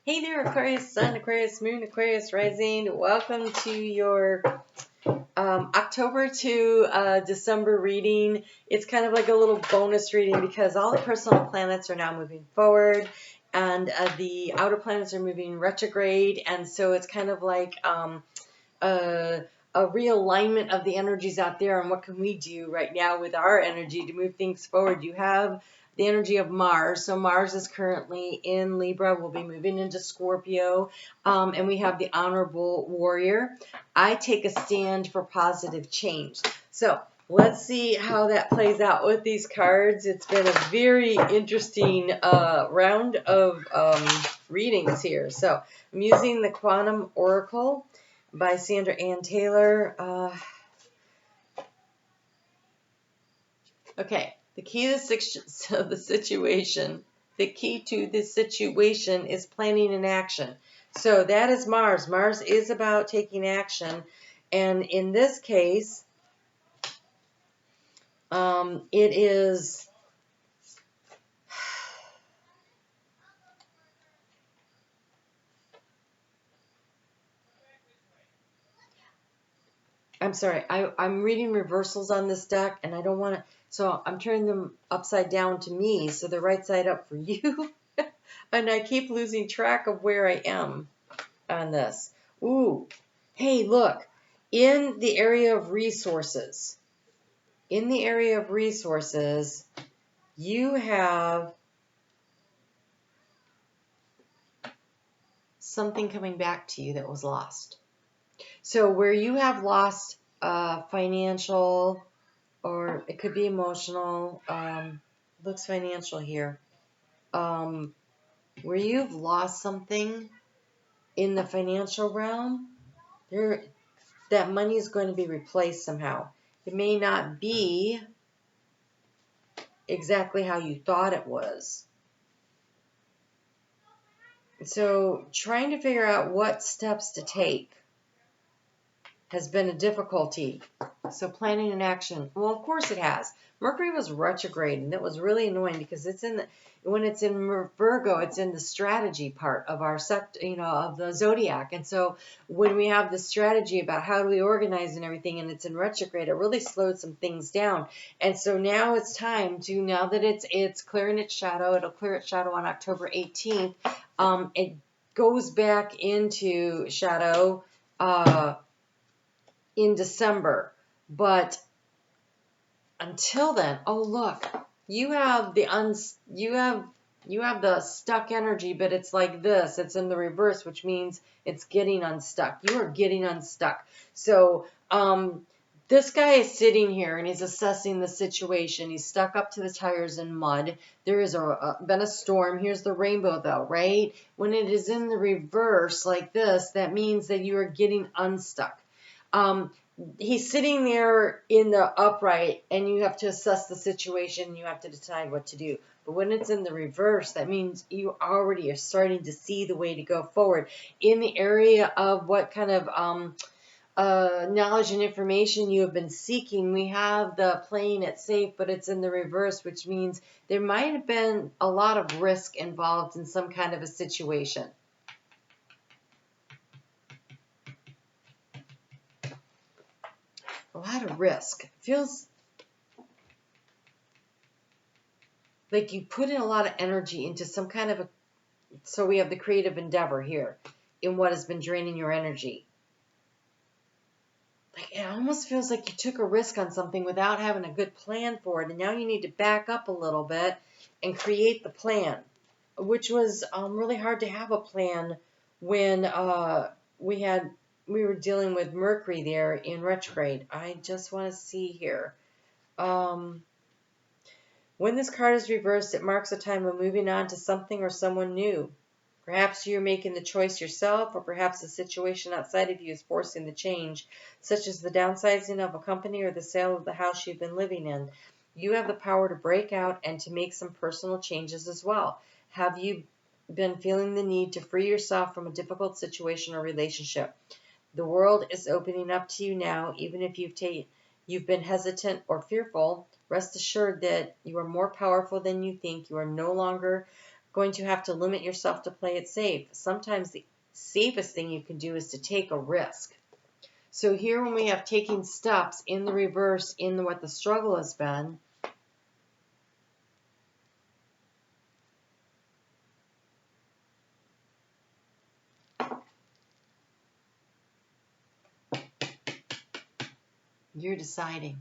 Hey there, Aquarius, Sun, Aquarius, Moon, Aquarius, Rising. Welcome to your October to December reading. It's kind of like a little bonus reading because all the personal planets are now moving forward and the outer planets are moving retrograde. And so it's kind of like a realignment of the energies out there and what can we do right now with our energy to move things forward. You have the energy of Mars. So Mars is currently in Libra. We'll be moving into Scorpio. And we have the Honorable Warrior. I take a stand for positive change. So let's see how that plays out with these cards. It's been a very interesting round of readings here. So I'm using the Quantum Oracle by Sandra Ann Taylor. Okay. The key to the situation is planning and action. So that is Mars. Mars is about taking action. And in this case, it is, I'm sorry, I'm reading reversals on this deck and I don't want to, so I'm turning them upside down to me, so they're right side up for you. And I keep losing track of where I am on this. Ooh, hey, look, in the area of resources, you have something coming back to you that was lost. So where you have lost financial, or it could be emotional, looks financial here, where you've lost something in the financial realm, that money is going to be replaced somehow. It may not be exactly how you thought it was. So trying to figure out what steps to take has been a difficulty. So planning and action. Well, of course it has. Mercury was retrograde, and that was really annoying because when it's in Virgo, it's in the strategy part of our of the zodiac. And so when we have the strategy about how do we organize and everything, and it's in retrograde, it really slowed some things down. And so now it's time to, now that it's clearing its shadow, it'll clear its shadow on October 18th. It goes back into shadow in December, but until then, oh look, you have the stuck energy, but it's like this. It's in the reverse, which means it's getting unstuck. You are getting unstuck. So this guy is sitting here and he's assessing the situation. He's stuck up to the tires in mud. There is been a storm. Here's the rainbow though, right? When it is in the reverse like this, that means that you are getting unstuck. He's sitting there in the upright and you have to assess the situation and you have to decide what to do. But when it's in the reverse, that means you already are starting to see the way to go forward. In the area of what kind of knowledge and information you have been seeking, we have the playing it safe, but it's in the reverse, which means there might have been a lot of risk involved in some kind of a situation. A lot of risk. Feels like you put in a lot of energy into some kind of so we have the creative endeavor here in what has been draining your energy. Like it almost feels like you took a risk on something without having a good plan for it, and now you need to back up a little bit and create the plan, which was really hard to have a plan when we were dealing with Mercury there in retrograde. I just want to see here. When this card is reversed, it marks a time of moving on to something or someone new. Perhaps you're making the choice yourself, or perhaps the situation outside of you is forcing the change, such as the downsizing of a company or the sale of the house you've been living in. You have the power to break out and to make some personal changes as well. Have you been feeling the need to free yourself from a difficult situation or relationship? The world is opening up to you now, even if you've been hesitant or fearful. Rest assured that you are more powerful than you think. You are no longer going to have to limit yourself to play it safe. Sometimes the safest thing you can do is to take a risk. So here when we have taking steps in the reverse in what the struggle has been, you're deciding.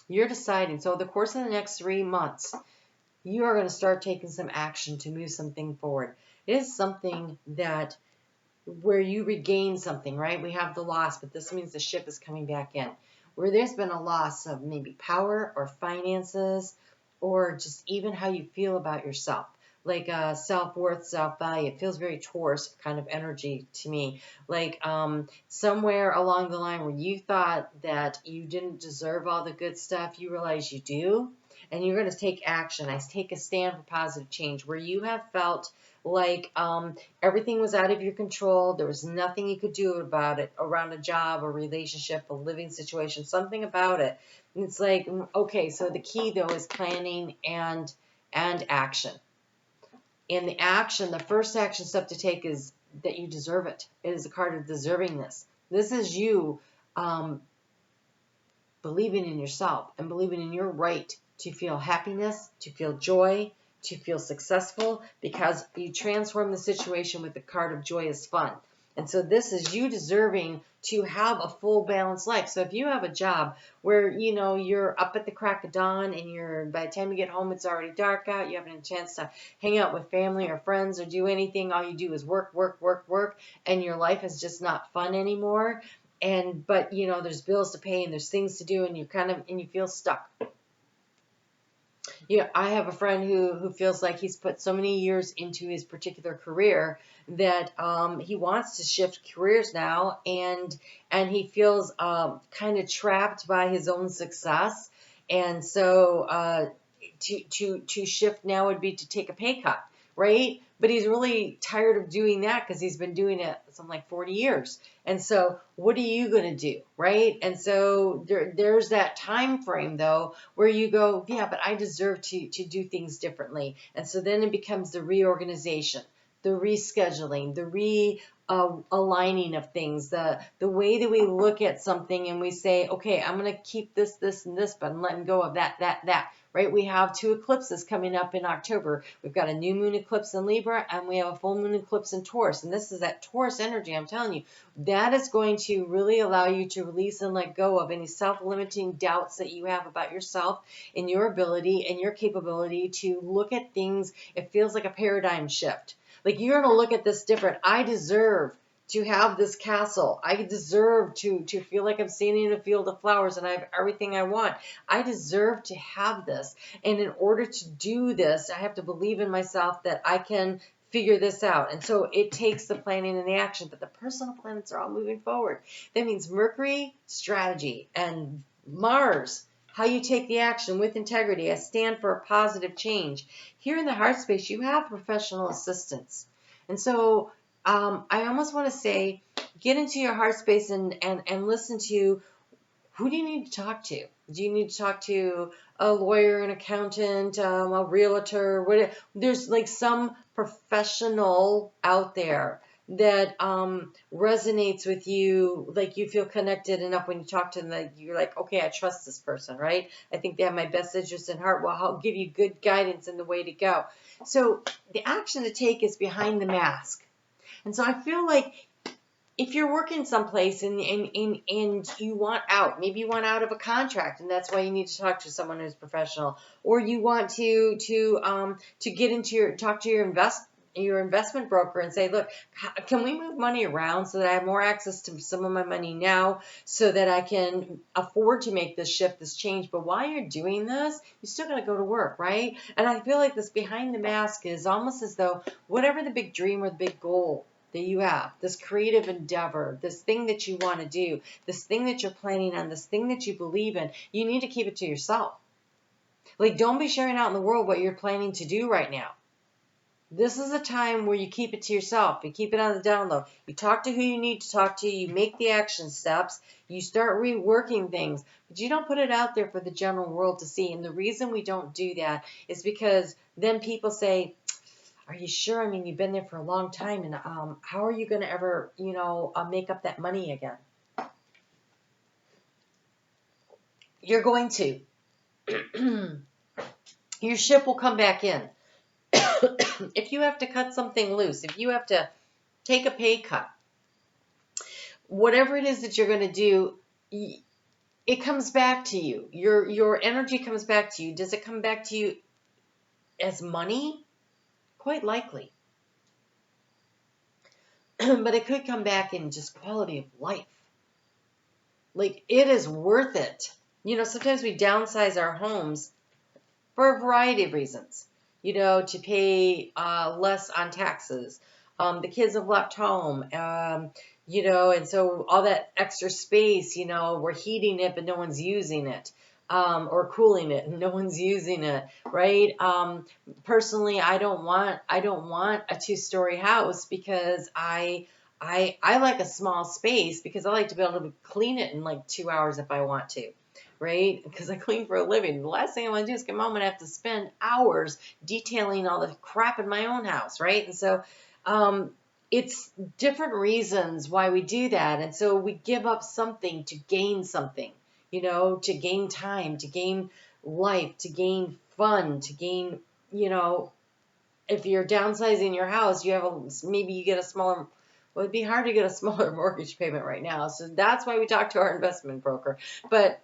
You're deciding. So the course of the next 3 months, you are going to start taking some action to move something forward. It is something that where you regain something, right? We have the loss, but this means the ship is coming back in. Where there's been a loss of maybe power or finances or just even how you feel about yourself. Like self-worth, self-value. It feels very Taurus kind of energy to me. Like somewhere along the line where you thought that you didn't deserve all the good stuff, you realize you do. And you're going to take action. I take a stand for positive change. Where you have felt like everything was out of your control. There was nothing you could do about it around a job, a relationship, a living situation, something about it. And it's like, okay, so the key though is planning and action. And the action, the first action step to take is that you deserve it. It is a card of deservingness. This is you believing in yourself and believing in your right to feel happiness, to feel joy, to feel successful, because you transform the situation with the card of joyous fun. And so this is you deserving to have a full balanced life. So if you have a job where, you know, you're up at the crack of dawn and by the time you get home, it's already dark out, you haven't a chance to hang out with family or friends or do anything. All you do is work, work, work, work, and your life is just not fun anymore. But you know, there's bills to pay and there's things to do and you feel stuck. Yeah, I have a friend who feels like he's put so many years into his particular career that he wants to shift careers now, and he feels kind of trapped by his own success, and so to shift now would be to take a pay cut, right? But he's really tired of doing that because he's been doing it something like 40 years. And so what are you going to do, right? And so there's that time frame, though, where you go, yeah, but I deserve to do things differently. And so then it becomes the reorganization, the rescheduling, the aligning of things, the way that we look at something and we say, okay, I'm going to keep this, this, and this, but I'm letting go of that. Right? We have 2 eclipses coming up in October. We've got a new moon eclipse in Libra, and we have a full moon eclipse in Taurus. And this is that Taurus energy, I'm telling you. That is going to really allow you to release and let go of any self-limiting doubts that you have about yourself and your ability and your capability to look at things. It feels like a paradigm shift. Like you're going to look at this different. I deserve to have this castle. I deserve to feel like I'm standing in a field of flowers and I have everything I want. I deserve to have this. And in order to do this, I have to believe in myself that I can figure this out. And so it takes the planning and the action, but the personal planets are all moving forward. That means Mercury, strategy, and Mars, how you take the action with integrity. I stand for a positive change. Here in the heart space, you have professional assistance. And so I almost want to say, get into your heart space and listen to, who do you need to talk to? Do you need to talk to a lawyer, an accountant, a realtor? Whatever. There's like some professional out there that resonates with you, like you feel connected enough when you talk to them that you're like, okay, I trust this person, right? I think they have my best interest in heart. Well, I'll give you good guidance in the way to go. So the action to take is behind the mask. And so I feel like if you're working someplace and you want out, maybe you want out of a contract, and that's why you need to talk to someone who's professional, or you want to get into talk to your investment broker and say, look, can we move money around so that I have more access to some of my money now so that I can afford to make this shift, this change. But while you're doing this, you still got to go to work, right? And I feel like this behind the mask is almost as though whatever the big dream or the big goal that you have, this creative endeavor, this thing that you want to do, this thing that you're planning on, this thing that you believe in, you need to keep it to yourself. Like, don't be sharing out in the world what you're planning to do right now. This is a time where you keep it to yourself. You keep it on the down low. You talk to who you need to talk to. You make the action steps. You start reworking things. But you don't put it out there for the general world to see. And the reason we don't do that is because then people say, Are you sure? I mean, you've been there for a long time, and how are you going to ever, make up that money again? You're going to. Your ship will come back in. If you have to cut something loose, if you have to take a pay cut, whatever it is that you're going to do, it comes back to you. Your energy comes back to you. Does it come back to you as money? Quite likely. But it could come back in just quality of life. Like, it is worth it. Sometimes we downsize our homes for a variety of reasons. To pay less on taxes. The kids have left home. And so all that extra space, we're heating it, but no one's using it. Or cooling it, and no one's using it, right? Personally, I don't want a 2-story house because I like a small space because I like to be able to clean it in like 2 hours if I want to, right? Because I clean for a living. The last thing I want to do is come home and have to spend hours detailing all the crap in my own house, right? And so it's different reasons why we do that. And so we give up something to gain something. To gain time, to gain life, to gain fun, to gain, if you're downsizing your house, maybe you get a smaller, well, it'd be hard to get a smaller mortgage payment right now. So that's why we talk to our investment broker. But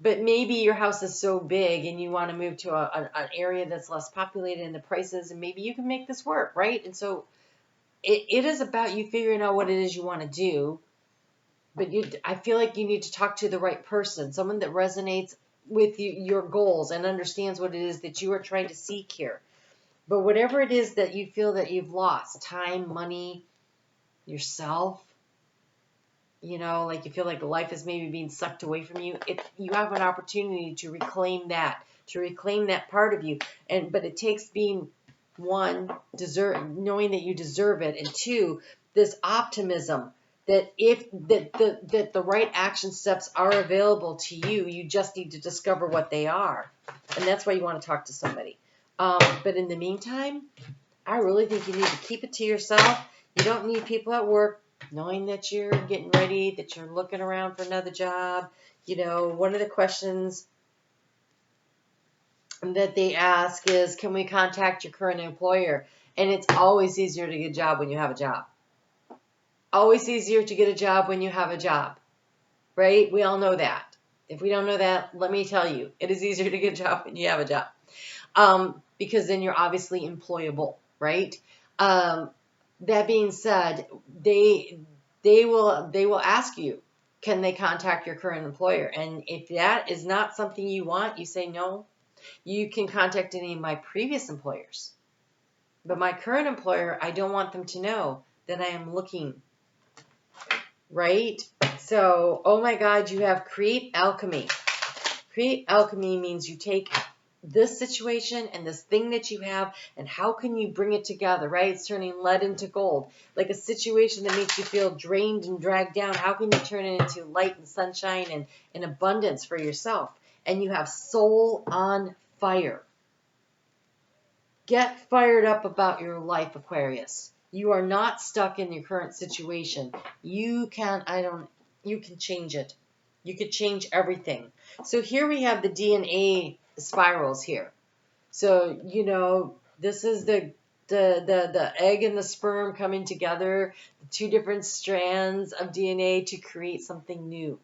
maybe your house is so big and you want to move to an area that's less populated in the prices, and maybe you can make this work, right? And so it is about you figuring out what it is you want to do. But I feel like you need to talk to the right person, someone that resonates with your goals and understands what it is that you are trying to seek here. But whatever it is that you feel that you've lost, time, money, yourself, like you feel like life is maybe being sucked away from you, you have an opportunity to reclaim that part of you. But it takes being, one, knowing that you deserve it, and two, this optimism that that the right action steps are available to you. You just need to discover what they are. And that's why you want to talk to somebody. But in the meantime, I really think you need to keep it to yourself. You don't need people at work knowing that you're getting ready, that you're looking around for another job. One of the questions that they ask is, can we contact your current employer? And it's always easier to get a job when you have a job. Always easier to get a job when you have a job, right? We all know that. If we don't know that, let me tell you, it is easier to get a job when you have a job, because then you're obviously employable, right? That being said, they will ask you, can they contact your current employer? And if that is not something you want, you say no. You can contact any of my previous employers, but my current employer, I don't want them to know that I am looking. Right? So, oh my God, you have create alchemy. Create alchemy means you take this situation and this thing that you have, and how can you bring it together, right? It's turning lead into gold. Like a situation that makes you feel drained and dragged down, how can you turn it into light and sunshine and abundance for yourself? And you have soul on fire. Get fired up about your life, Aquarius. You are not stuck in your current situation. You can change it. You could change everything. So here we have the DNA spirals here. So, this is the egg and the sperm coming together, the two different strands of DNA to create something new.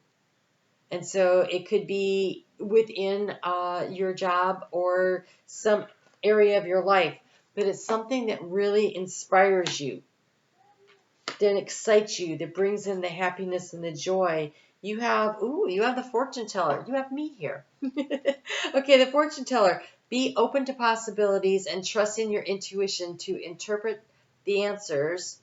And so it could be within your job or some area of your life, but it's something that really inspires you, that excites you, that brings in the happiness and the joy. You have the fortune teller. You have me here. Okay, the fortune teller. Be open to possibilities and trust in your intuition to interpret the answers.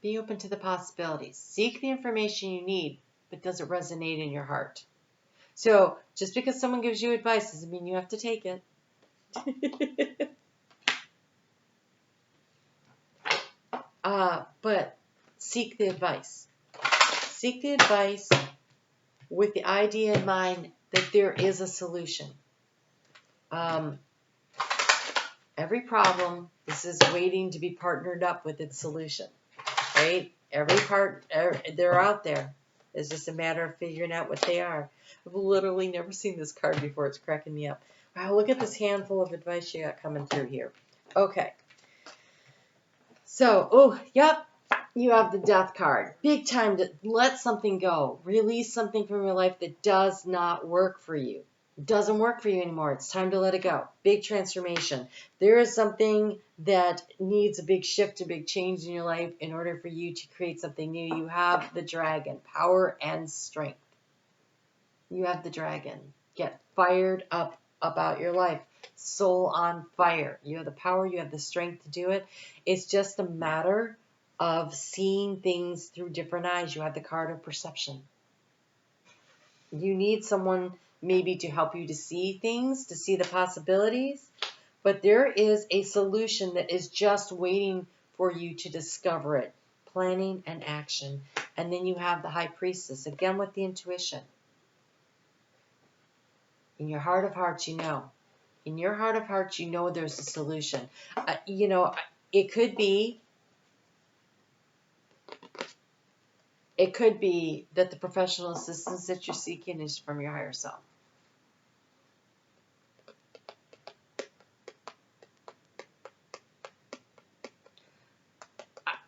Be open to the possibilities. Seek the information you need, but does it resonate in your heart? So just because someone gives you advice doesn't mean you have to take it. But seek the advice. Seek the advice with the idea in mind that there is a solution. Every problem, this is waiting to be partnered up with its solution, right? They're out there. It's just a matter of figuring out what they are. I've literally never seen this card before. It's cracking me up. Wow, look at this handful of advice you got coming through here. Okay. So, yep, you have the Death card. Big time to let something go. Release something from your life that does not work for you. It doesn't work for you anymore. It's time to let it go. Big transformation. There is something that needs a big shift, a big change in your life in order for you to create something new. You have the dragon, power and strength. You have the dragon. Get fired up about your life. Soul on fire. You have the power, you have the strength to do it. It's just a matter of seeing things through different eyes. You have the card of perception. You need someone maybe to help you to see things, to see the possibilities, but there is a solution that is just waiting for you to discover it. Planning and action. And then you have the High Priestess, again with the intuition. In your heart of hearts, you know. In your heart of hearts, you know there's a solution. It could be that the professional assistance that you're seeking is from your higher self.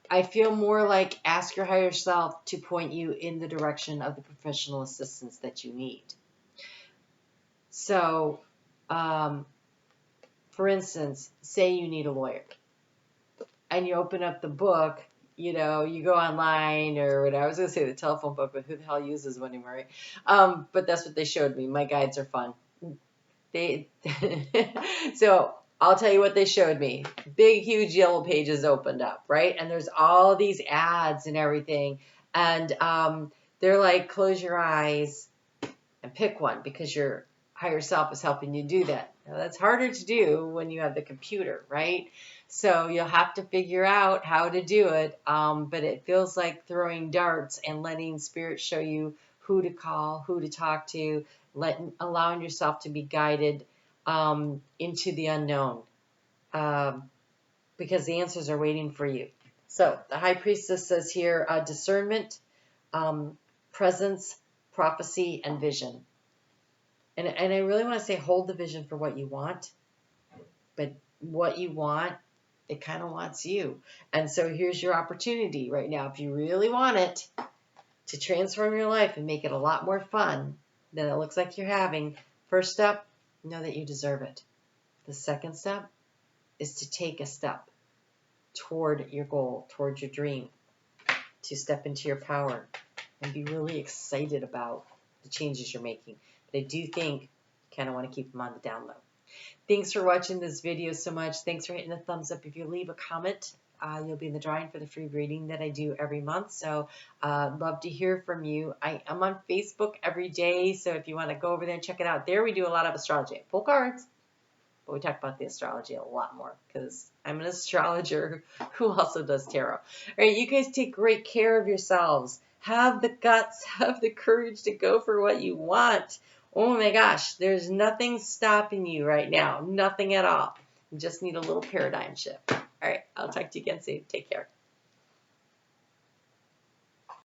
I feel more like ask your higher self to point you in the direction of the professional assistance that you need. So, for instance, say you need a lawyer and you open up the book, you go online or whatever. I was going to say the telephone book, but who the hell uses one anymore, right? But that's what they showed me. My guides are fun. So I'll tell you what they showed me. Big, huge yellow pages opened up, right? And there's all these ads and everything. And they're like, close your eyes and pick one because your higher self is helping you do that. Now, that's harder to do when you have the computer, right? So you'll have to figure out how to do it. But it feels like throwing darts and letting spirit show you who to call, who to talk to, allowing yourself to be guided into the unknown, because the answers are waiting for you. So the High Priestess says here, discernment, presence, prophecy, and vision. And I really want to say hold the vision for what you want, but what you want, it kind of wants you. And so here's your opportunity right now. If you really want it to transform your life and make it a lot more fun than it looks like you're having, first step, know that you deserve it. The second step is to take a step toward your goal, toward your dream, to step into your power and be really excited about the changes you're making. But I do think you kind of want to keep them on the down low. Thanks for watching this video so much. Thanks for hitting the thumbs up. If you leave a comment, you'll be in the drawing for the free reading that I do every month. So love to hear from you. I am on Facebook every day. So if you want to go over there and check it out, there we do a lot of astrology. Pull cards. But we talk about the astrology a lot more because I'm an astrologer who also does tarot. All right, you guys take great care of yourselves. Have the guts, have the courage to go for what you want. Oh my gosh, there's nothing stopping you right now. Nothing at all. You just need a little paradigm shift. All right, I'll talk to you again soon. Take care.